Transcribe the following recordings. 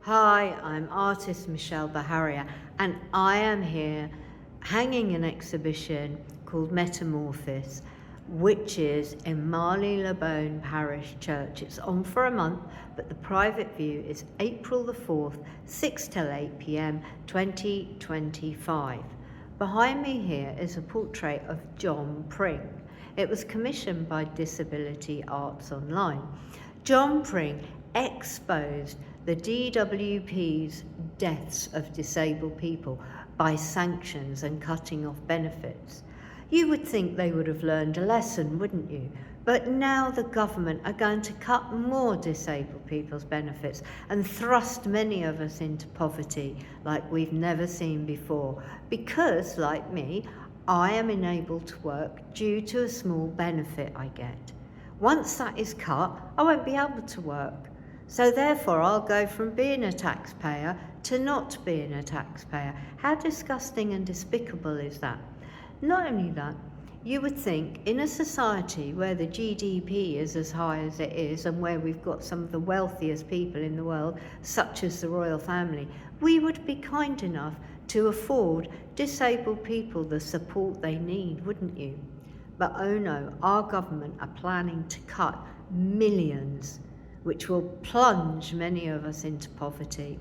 Hi, I'm artist Michelle Baharia, and I am here hanging an exhibition called Metamorphosis, which is in Marylebone Parish Church. It's on for a month, but the private view is April the 4th, 6 till 8 p.m. 2025. Behind me here is a portrait of John Pring. It was commissioned by Disability Arts Online. John Pring exposed the DWP's deaths of disabled people by sanctions and cutting off benefits. You would think they would have learned a lesson, wouldn't you? But now the government are going to cut more disabled people's benefits and thrust many of us into poverty like we've never seen before. Because, like me, I am enabled to work due to a small benefit I get. Once that is cut, I won't be able to work. So therefore, I'll go from being a taxpayer to not being a taxpayer. How disgusting and despicable is that? Not only that, you would think in a society where the GDP is as high as it is and where we've got some of the wealthiest people in the world, such as the royal family, we would be kind enough to afford disabled people the support they need, wouldn't you? But oh no, our government are planning to cut millions, which will plunge many of us into poverty.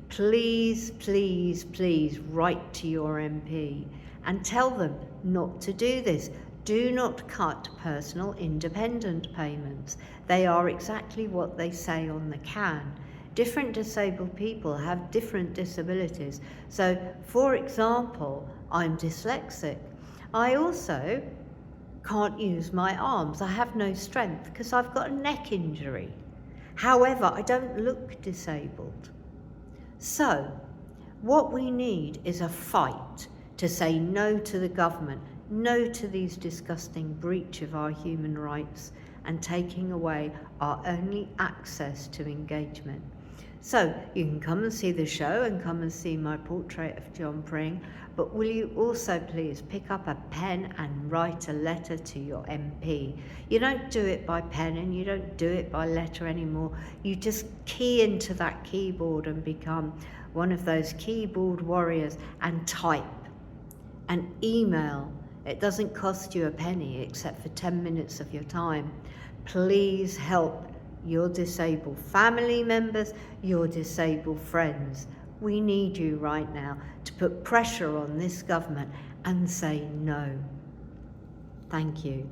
Please, please, please write to your MP and tell them not to do this. Do not cut personal independent payments. They are exactly what they say on the can. Different disabled people have different disabilities. So, for example, I'm dyslexic. I also can't use my arms. I have no strength because I've got a neck injury. However, I don't look disabled. So, what we need is a fight to say no to the government, no to these disgusting breach of our human rights and taking away our only access to engagement. So you can come and see the show and come and see my portrait of John Pring, but will you also please pick up a pen and write a letter to your MP? You don't do it by pen and you don't do it by letter anymore. You just key into that keyboard and become one of those keyboard warriors and type and email. It doesn't cost you a penny except for 10 minutes of your time. Please help your disabled family members, your disabled friends. We need you right now to put pressure on this government and say no. Thank you.